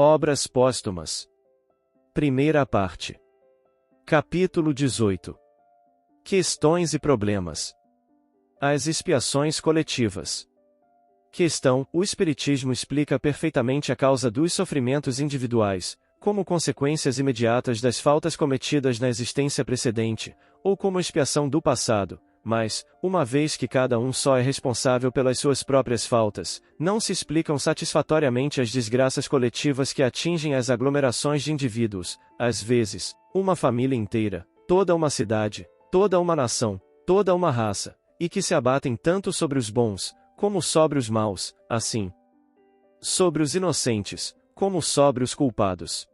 Obras póstumas. Primeira parte. Capítulo 18. Questões e problemas. As expiações coletivas. Questão: o Espiritismo explica perfeitamente a causa dos sofrimentos individuais, como consequências imediatas das faltas cometidas na existência precedente, ou como expiação do passado, mas, uma vez que cada um só é responsável pelas suas próprias faltas, não se explicam satisfatoriamente as desgraças coletivas que atingem as aglomerações de indivíduos, às vezes, uma família inteira, toda uma cidade, toda uma nação, toda uma raça, e que se abatem tanto sobre os bons, como sobre os maus, assim, sobre os inocentes, como sobre os culpados.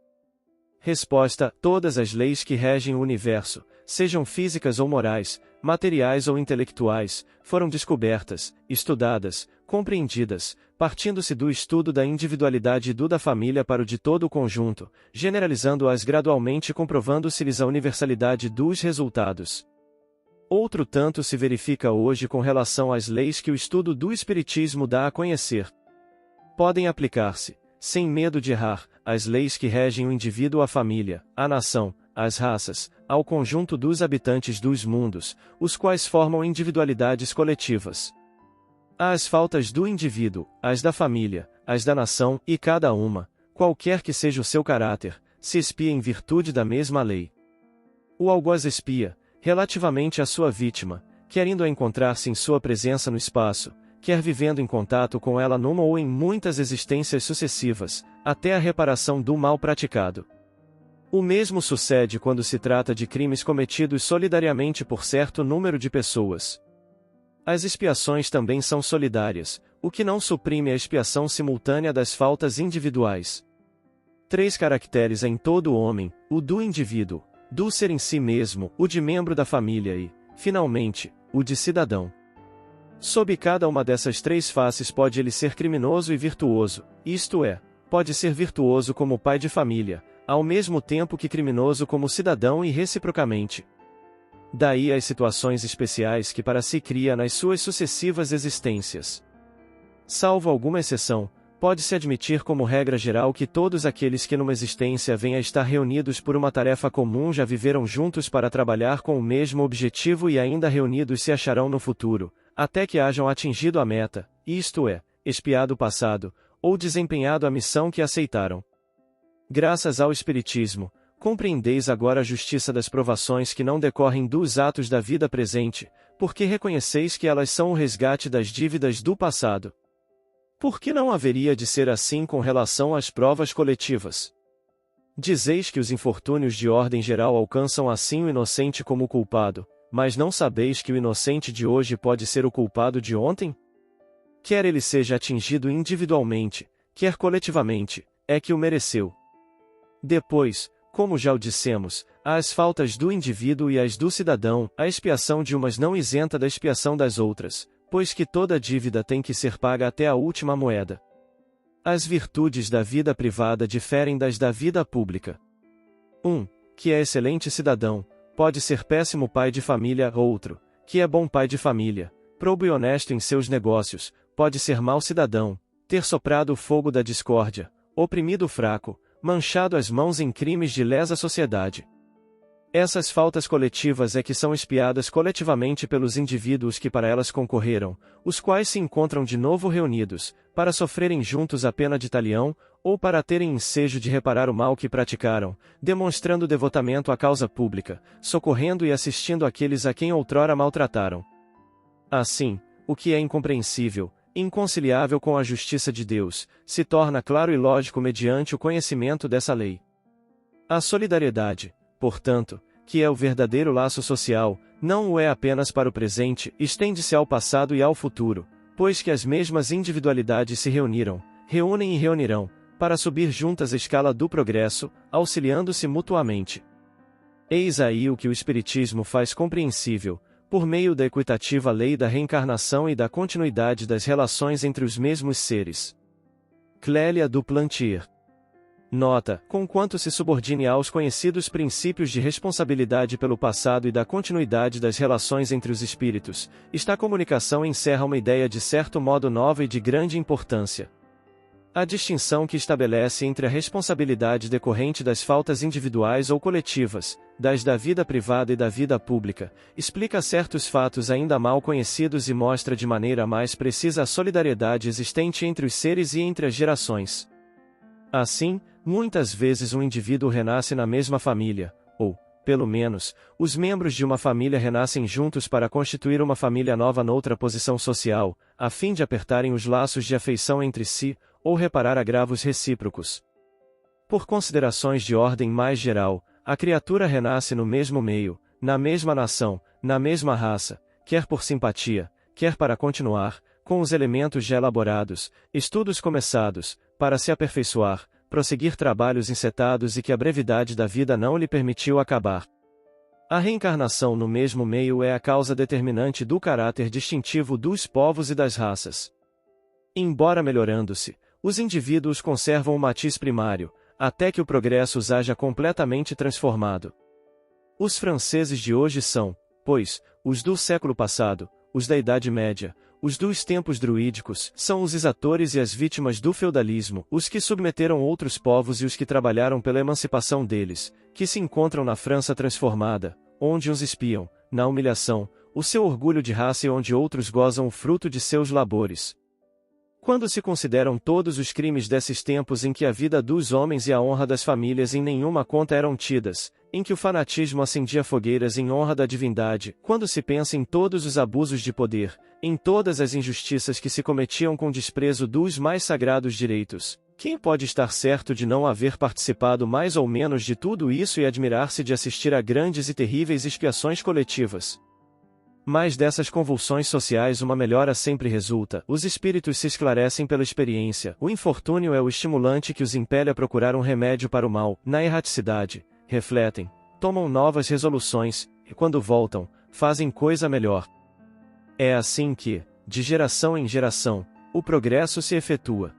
Resposta: todas as leis que regem o universo, sejam físicas ou morais, materiais ou intelectuais, foram descobertas, estudadas, compreendidas, partindo-se do estudo da individualidade e do da família para o de todo o conjunto, generalizando-as gradualmente e comprovando-se-lhes a universalidade dos resultados. Outro tanto se verifica hoje com relação às leis que o estudo do Espiritismo dá a conhecer. Podem aplicar-se, sem medo de errar, às leis que regem o indivíduo, a família, a nação, as raças, ao conjunto dos habitantes dos mundos, os quais formam individualidades coletivas. As faltas do indivíduo, as da família, as da nação, e cada uma, qualquer que seja o seu caráter, se expia em virtude da mesma lei. O algoz expia, relativamente à sua vítima, quer indo a encontrar-se em sua presença no espaço, quer vivendo em contato com ela numa ou em muitas existências sucessivas, até a reparação do mal praticado. O mesmo sucede quando se trata de crimes cometidos solidariamente por certo número de pessoas. As expiações também são solidárias, o que não suprime a expiação simultânea das faltas individuais. 3 caracteres em todo o homem: o do indivíduo, do ser em si mesmo, o de membro da família e, finalmente, o de cidadão. Sob cada uma dessas 3 faces pode ele ser criminoso e virtuoso, isto é, pode ser virtuoso como pai de família, ao mesmo tempo que criminoso como cidadão e reciprocamente. Daí as situações especiais que para si cria nas suas sucessivas existências. Salvo alguma exceção, pode-se admitir como regra geral que todos aqueles que numa existência venham a estar reunidos por uma tarefa comum já viveram juntos para trabalhar com o mesmo objetivo e ainda reunidos se acharão no futuro, até que hajam atingido a meta, isto é, expiado o passado, ou desempenhado a missão que aceitaram. Graças ao Espiritismo, compreendeis agora a justiça das provações que não decorrem dos atos da vida presente, porque reconheceis que elas são o resgate das dívidas do passado. Por que não haveria de ser assim com relação às provas coletivas? Dizeis que os infortúnios de ordem geral alcançam assim o inocente como o culpado, mas não sabeis que o inocente de hoje pode ser o culpado de ontem? Quer ele seja atingido individualmente, quer coletivamente, é que o mereceu. Depois, como já o dissemos, há as faltas do indivíduo e as do cidadão, a expiação de umas não isenta da expiação das outras, pois que toda dívida tem que ser paga até a última moeda. As virtudes da vida privada diferem das da vida pública. Que é excelente cidadão, pode ser péssimo pai de família; outro, que é bom pai de família, probo e honesto em seus negócios, pode ser mau cidadão, ter soprado o fogo da discórdia, oprimido o fraco, manchado as mãos em crimes de lesa sociedade. Essas faltas coletivas é que são expiadas coletivamente pelos indivíduos que para elas concorreram, os quais se encontram de novo reunidos, para sofrerem juntos a pena de talião, ou para terem ensejo de reparar o mal que praticaram, demonstrando devotamento à causa pública, socorrendo e assistindo aqueles a quem outrora maltrataram. Assim, o que é incompreensível, inconciliável com a justiça de Deus, se torna claro e lógico mediante o conhecimento dessa lei. A solidariedade, portanto, que é o verdadeiro laço social, não o é apenas para o presente, estende-se ao passado e ao futuro, pois que as mesmas individualidades se reuniram, reúnem e reunirão, para subir juntas a escala do progresso, auxiliando-se mutuamente. Eis aí o que o Espiritismo faz compreensível, por meio da equitativa lei da reencarnação e da continuidade das relações entre os mesmos seres. Clélia du Plantier. Nota: conquanto se subordine aos conhecidos princípios de responsabilidade pelo passado e da continuidade das relações entre os espíritos, esta comunicação encerra uma ideia de certo modo nova e de grande importância. A distinção que estabelece entre a responsabilidade decorrente das faltas individuais ou coletivas, das da vida privada e da vida pública, explica certos fatos ainda mal conhecidos e mostra de maneira mais precisa a solidariedade existente entre os seres e entre as gerações. Assim, muitas vezes um indivíduo renasce na mesma família, ou, pelo menos, os membros de uma família renascem juntos para constituir uma família nova noutra posição social, a fim de apertarem os laços de afeição entre si, ou reparar agravos recíprocos. Por considerações de ordem mais geral, a criatura renasce no mesmo meio, na mesma nação, na mesma raça, quer por simpatia, quer para continuar, com os elementos já elaborados, estudos começados, para se aperfeiçoar, prosseguir trabalhos encetados e que a brevidade da vida não lhe permitiu acabar. A reencarnação no mesmo meio é a causa determinante do caráter distintivo dos povos e das raças. Embora melhorando-se, os indivíduos conservam o matiz primário, até que o progresso os haja completamente transformado. Os franceses de hoje são, pois, os do século passado, os da Idade Média, os dos tempos druídicos, são os exatores e as vítimas do feudalismo, os que submeteram outros povos e os que trabalharam pela emancipação deles, que se encontram na França transformada, onde uns espiam, na humilhação, o seu orgulho de raça e onde outros gozam o fruto de seus labores. Quando se consideram todos os crimes desses tempos em que a vida dos homens e a honra das famílias em nenhuma conta eram tidas, em que o fanatismo acendia fogueiras em honra da divindade, quando se pensa em todos os abusos de poder, em todas as injustiças que se cometiam com desprezo dos mais sagrados direitos, quem pode estar certo de não haver participado mais ou menos de tudo isso e admirar-se de assistir a grandes e terríveis expiações coletivas? Mas dessas convulsões sociais uma melhora sempre resulta, os espíritos se esclarecem pela experiência, o infortúnio é o estimulante que os impele a procurar um remédio para o mal, na erraticidade, refletem, tomam novas resoluções, e quando voltam, fazem coisa melhor. É assim que, de geração em geração, o progresso se efetua.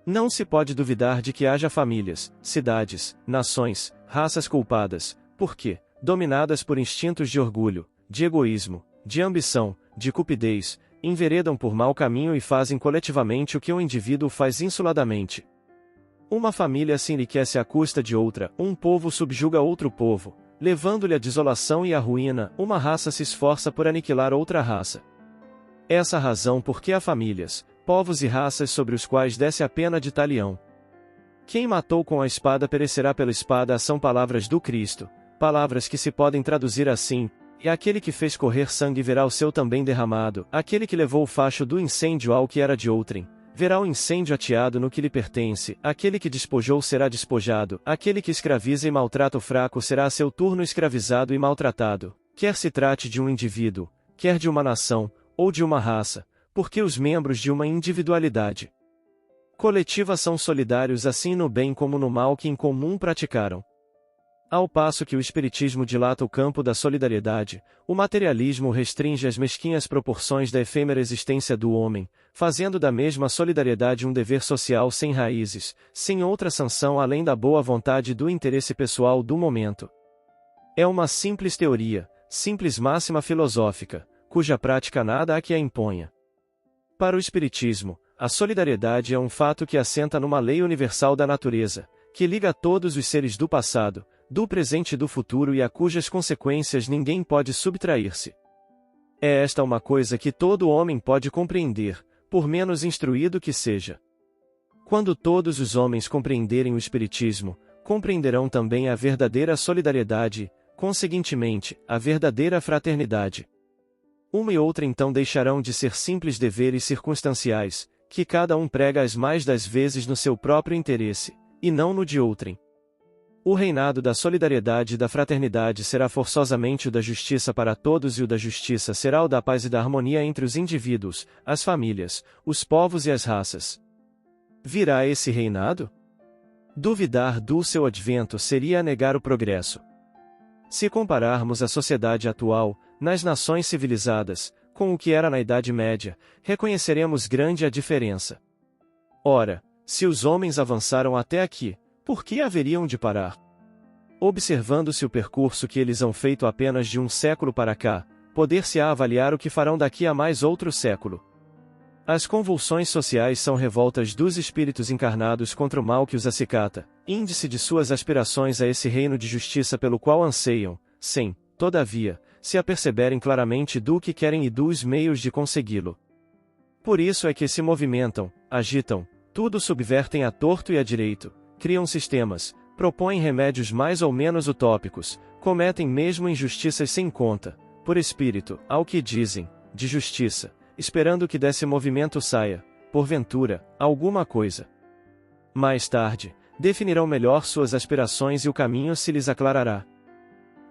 Não se pode duvidar de que haja famílias, cidades, nações, raças culpadas, porque, dominadas por instintos de orgulho, de egoísmo, de ambição, de cupidez, enveredam por mau caminho e fazem coletivamente o que um indivíduo faz insuladamente. Uma família se enriquece à custa de outra, um povo subjuga outro povo, levando-lhe a desolação e a ruína, uma raça se esforça por aniquilar outra raça. Essa razão porque há famílias, povos e raças sobre os quais desce a pena de talião. Quem matou com a espada perecerá pela espada são palavras do Cristo, palavras que se podem traduzir assim: e aquele que fez correr sangue verá o seu também derramado, aquele que levou o facho do incêndio ao que era de outrem, verá o incêndio ateado no que lhe pertence, aquele que despojou será despojado, aquele que escraviza e maltrata o fraco será a seu turno escravizado e maltratado, quer se trate de um indivíduo, quer de uma nação, ou de uma raça, porque os membros de uma individualidade coletiva são solidários assim no bem como no mal que em comum praticaram. Ao passo que o espiritismo dilata o campo da solidariedade, o materialismo restringe as mesquinhas proporções da efêmera existência do homem, fazendo da mesma solidariedade um dever social sem raízes, sem outra sanção além da boa vontade e do interesse pessoal do momento. É uma simples teoria, simples máxima filosófica, cuja prática nada há que a imponha. Para o espiritismo, a solidariedade é um fato que assenta numa lei universal da natureza, que liga todos os seres do passado, do presente e do futuro e a cujas consequências ninguém pode subtrair-se. É esta uma coisa que todo homem pode compreender, por menos instruído que seja. Quando todos os homens compreenderem o Espiritismo, compreenderão também a verdadeira solidariedade, conseguintemente, a verdadeira fraternidade. Uma e outra então deixarão de ser simples deveres circunstanciais, que cada um prega as mais das vezes no seu próprio interesse, e não no de outrem. O reinado da solidariedade e da fraternidade será forçosamente o da justiça para todos e o da justiça será o da paz e da harmonia entre os indivíduos, as famílias, os povos e as raças. Virá esse reinado? Duvidar do seu advento seria negar o progresso. Se compararmos a sociedade atual, nas nações civilizadas, com o que era na Idade Média, reconheceremos grande a diferença. Ora, se os homens avançaram até aqui, por que haveriam de parar? Observando-se o percurso que eles hão feito apenas de um século para cá, poder-se-á avaliar o que farão daqui a mais outro século. As convulsões sociais são revoltas dos espíritos encarnados contra o mal que os acicata, índice de suas aspirações a esse reino de justiça pelo qual anseiam, sem, todavia, se aperceberem claramente do que querem e dos meios de consegui-lo. Por isso é que se movimentam, agitam, tudo subvertem a torto e a direito, criam sistemas, propõem remédios mais ou menos utópicos, cometem mesmo injustiças sem conta, por espírito, ao que dizem, de justiça, esperando que desse movimento saia, porventura, alguma coisa. Mais tarde, definirão melhor suas aspirações e o caminho se lhes aclarará.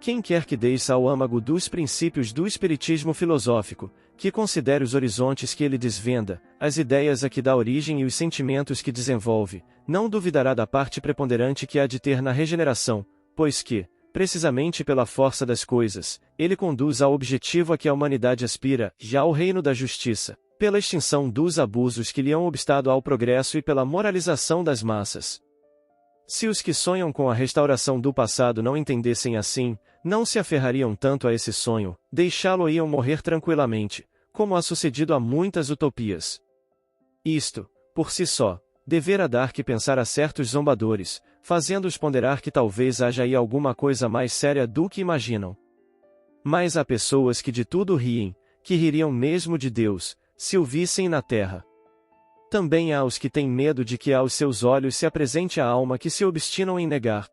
Quem quer que desça ao âmago dos princípios do espiritismo filosófico, que considere os horizontes que ele desvenda, as ideias a que dá origem e os sentimentos que desenvolve, não duvidará da parte preponderante que há de ter na regeneração, pois que, precisamente pela força das coisas, ele conduz ao objetivo a que a humanidade aspira, já ao reino da justiça, pela extinção dos abusos que lhe hão obstado ao progresso e pela moralização das massas. Se os que sonham com a restauração do passado não entendessem assim, não se aferrariam tanto a esse sonho, deixá-lo-iam morrer tranquilamente, como há sucedido a muitas utopias. Isto, por si só, devera dar que pensar a certos zombadores, fazendo-os ponderar que talvez haja aí alguma coisa mais séria do que imaginam. Mas há pessoas que de tudo riem, que ririam mesmo de Deus, se o vissem na terra. Também há os que têm medo de que aos seus olhos se apresente a alma que se obstinam em negar.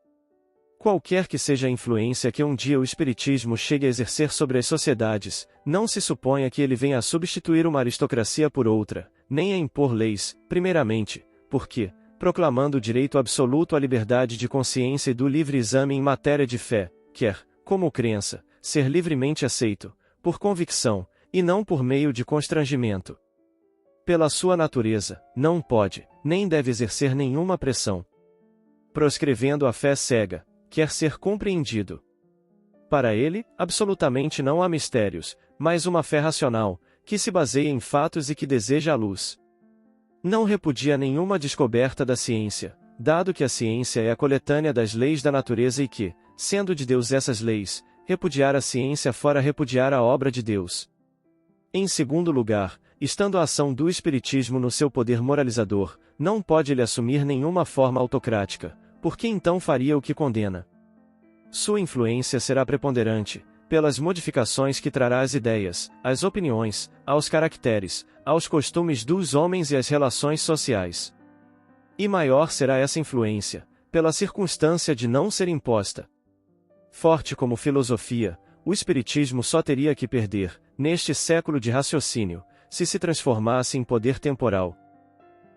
Qualquer que seja a influência que um dia o espiritismo chegue a exercer sobre as sociedades, não se suponha que ele venha a substituir uma aristocracia por outra, nem a impor leis, primeiramente, porque, proclamando o direito absoluto à liberdade de consciência e do livre exame em matéria de fé, quer, como crença, ser livremente aceito, por convicção, e não por meio de constrangimento. Pela sua natureza, não pode, nem deve exercer nenhuma pressão. Proscrevendo a fé cega, quer ser compreendido. Para ele, absolutamente não há mistérios, mas uma fé racional, que se baseia em fatos e que deseja a luz. Não repudia nenhuma descoberta da ciência, dado que a ciência é a coletânea das leis da natureza e que, sendo de Deus essas leis, repudiar a ciência fora repudiar a obra de Deus. Em segundo lugar, estando a ação do espiritismo no seu poder moralizador, não pode ele assumir nenhuma forma autocrática, porque então faria o que condena. Sua influência será preponderante, pelas modificações que trará às ideias, às opiniões, aos caracteres, aos costumes dos homens e às relações sociais. E maior será essa influência, pela circunstância de não ser imposta. Forte como filosofia, o espiritismo só teria que perder, neste século de raciocínio, se transformasse em poder temporal.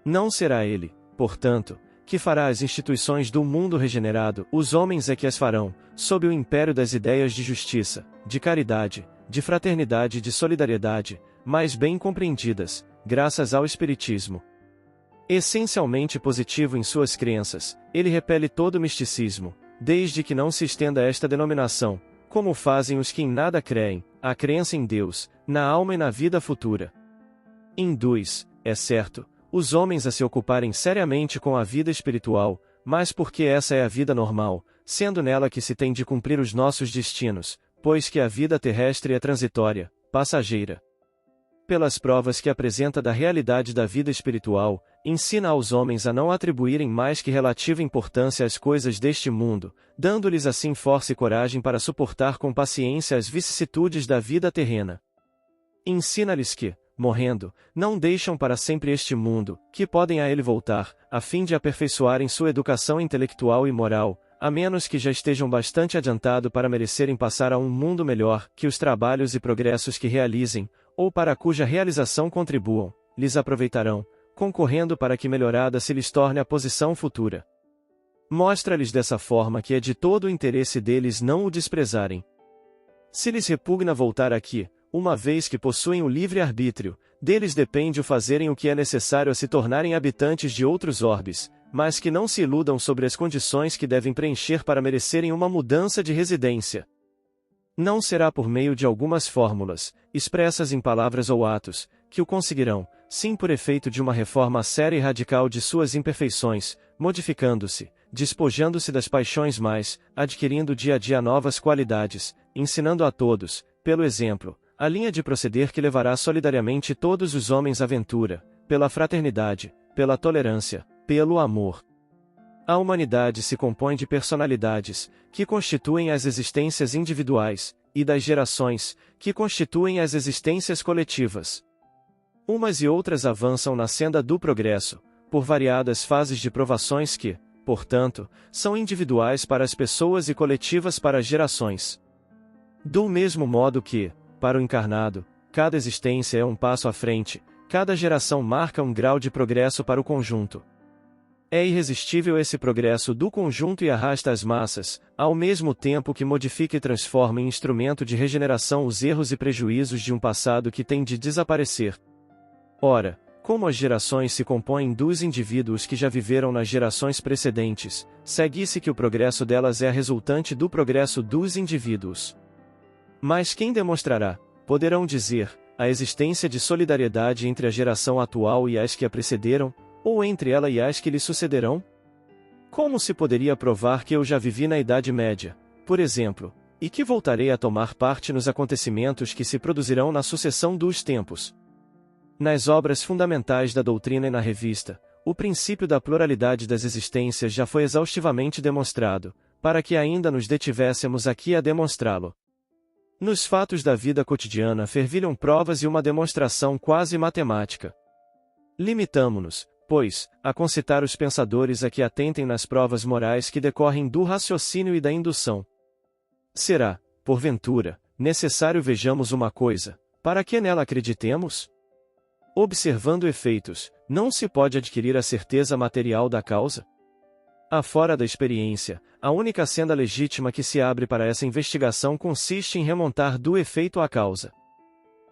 Não será ele, portanto, que fará as instituições do mundo regenerado, os homens é que as farão, sob o império das ideias de justiça, de caridade, de fraternidade e de solidariedade, mais bem compreendidas, graças ao espiritismo. Essencialmente positivo em suas crenças, ele repele todo misticismo, desde que não se estenda esta denominação, como fazem os que em nada creem, a crença em Deus, na alma e na vida futura. Induz, é certo, os homens a se ocuparem seriamente com a vida espiritual, mas porque essa é a vida normal, sendo nela que se tem de cumprir os nossos destinos, pois que a vida terrestre é transitória, passageira. Pelas provas que apresenta da realidade da vida espiritual, ensina aos homens a não atribuírem mais que relativa importância às coisas deste mundo, dando-lhes assim força e coragem para suportar com paciência as vicissitudes da vida terrena. Ensina-lhes que, morrendo, não deixam para sempre este mundo, que podem a ele voltar, a fim de aperfeiçoarem sua educação intelectual e moral, a menos que já estejam bastante adiantado para merecerem passar a um mundo melhor, que os trabalhos e progressos que realizem, ou para cuja realização contribuam, lhes aproveitarão, concorrendo para que melhorada se lhes torne a posição futura. Mostra-lhes dessa forma que é de todo o interesse deles não o desprezarem. Se lhes repugna voltar aqui, uma vez que possuem o livre-arbítrio, deles depende o fazerem o que é necessário a se tornarem habitantes de outros orbes, mas que não se iludam sobre as condições que devem preencher para merecerem uma mudança de residência. Não será por meio de algumas fórmulas, expressas em palavras ou atos, que o conseguirão, sim por efeito de uma reforma séria e radical de suas imperfeições, modificando-se, despojando-se das paixões mais, adquirindo dia a dia novas qualidades, ensinando a todos, pelo exemplo, a linha de proceder que levará solidariamente todos os homens à ventura, pela fraternidade, pela tolerância, pelo amor. A humanidade se compõe de personalidades, que constituem as existências individuais, e das gerações, que constituem as existências coletivas. Umas e outras avançam na senda do progresso, por variadas fases de provações que, portanto, são individuais para as pessoas e coletivas para as gerações. Do mesmo modo que, para o encarnado, cada existência é um passo à frente, cada geração marca um grau de progresso para o conjunto. É irresistível esse progresso do conjunto e arrasta as massas, ao mesmo tempo que modifica e transforma em instrumento de regeneração os erros e prejuízos de um passado que tem de desaparecer. Ora, como as gerações se compõem dos indivíduos que já viveram nas gerações precedentes, segue-se que o progresso delas é a resultante do progresso dos indivíduos. Mas quem demonstrará, poderão dizer, a existência de solidariedade entre a geração atual e as que a precederam, ou entre ela e as que lhe sucederão? Como se poderia provar que eu já vivi na Idade Média, por exemplo, e que voltarei a tomar parte nos acontecimentos que se produzirão na sucessão dos tempos? Nas obras fundamentais da doutrina e na revista, o princípio da pluralidade das existências já foi exaustivamente demonstrado, para que ainda nos detivéssemos aqui a demonstrá-lo. Nos fatos da vida cotidiana fervilham provas e uma demonstração quase matemática. Limitamo-nos, pois, a concitar os pensadores a que atentem nas provas morais que decorrem do raciocínio e da indução. Será, porventura, necessário vejamos uma coisa, para que nela acreditemos? Observando efeitos, não se pode adquirir a certeza material da causa? Afora da experiência, a única senda legítima que se abre para essa investigação consiste em remontar do efeito à causa.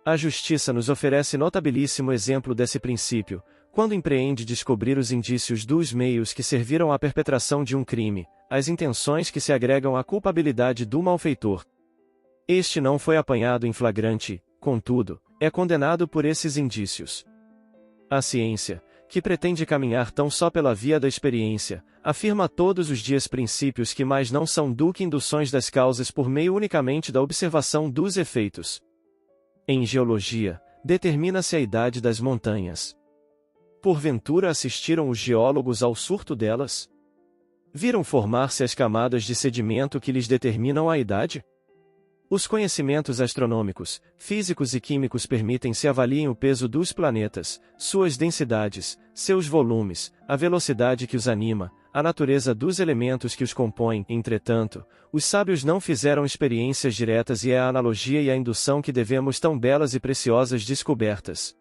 A justiça nos oferece notabilíssimo exemplo desse princípio, quando empreende descobrir os indícios dos meios que serviram à perpetração de um crime, as intenções que se agregam à culpabilidade do malfeitor. Este não foi apanhado em flagrante, contudo, é condenado por esses indícios. A ciência, que pretende caminhar tão só pela via da experiência, afirma todos os dias princípios que mais não são do que induções das causas por meio unicamente da observação dos efeitos. Em geologia, determina-se a idade das montanhas. Porventura assistiram os geólogos ao surto delas? Viram formar-se as camadas de sedimento que lhes determinam a idade? Os conhecimentos astronômicos, físicos e químicos permitem se avaliem o peso dos planetas, suas densidades, seus volumes, a velocidade que os anima, a natureza dos elementos que os compõem. Entretanto, os sábios não fizeram experiências diretas e é a analogia e a indução que devemos tão belas e preciosas descobertas.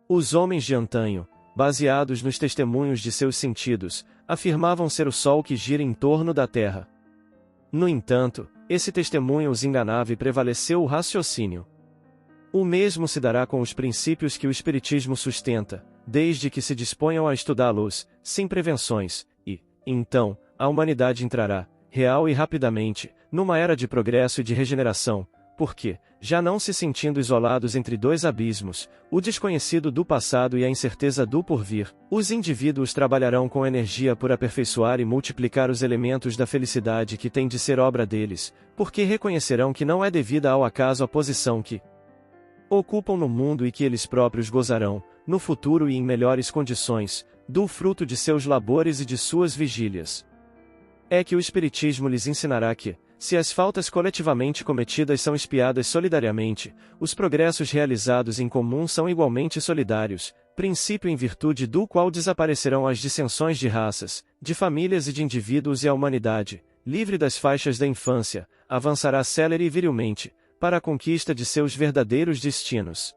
Os homens de antanho, baseados nos testemunhos de seus sentidos, afirmavam ser o Sol que gira em torno da Terra. No entanto, esse testemunho os enganava e prevaleceu o raciocínio. O mesmo se dará com os princípios que o Espiritismo sustenta, desde que se disponham a estudá-los, sem prevenções, e, então, a humanidade entrará, real e rapidamente, numa era de progresso e de regeneração, porque, já não se sentindo isolados entre dois abismos, o desconhecido do passado e a incerteza do porvir, os indivíduos trabalharão com energia por aperfeiçoar e multiplicar os elementos da felicidade que tem de ser obra deles, porque reconhecerão que não é devida ao acaso a posição que ocupam no mundo e que eles próprios gozarão, no futuro e em melhores condições, do fruto de seus labores e de suas vigílias. É que o Espiritismo lhes ensinará que, se as faltas coletivamente cometidas são expiadas solidariamente, os progressos realizados em comum são igualmente solidários, princípio em virtude do qual desaparecerão as dissensões de raças, de famílias e de indivíduos e a humanidade, livre das faixas da infância, avançará célere e virilmente, para a conquista de seus verdadeiros destinos.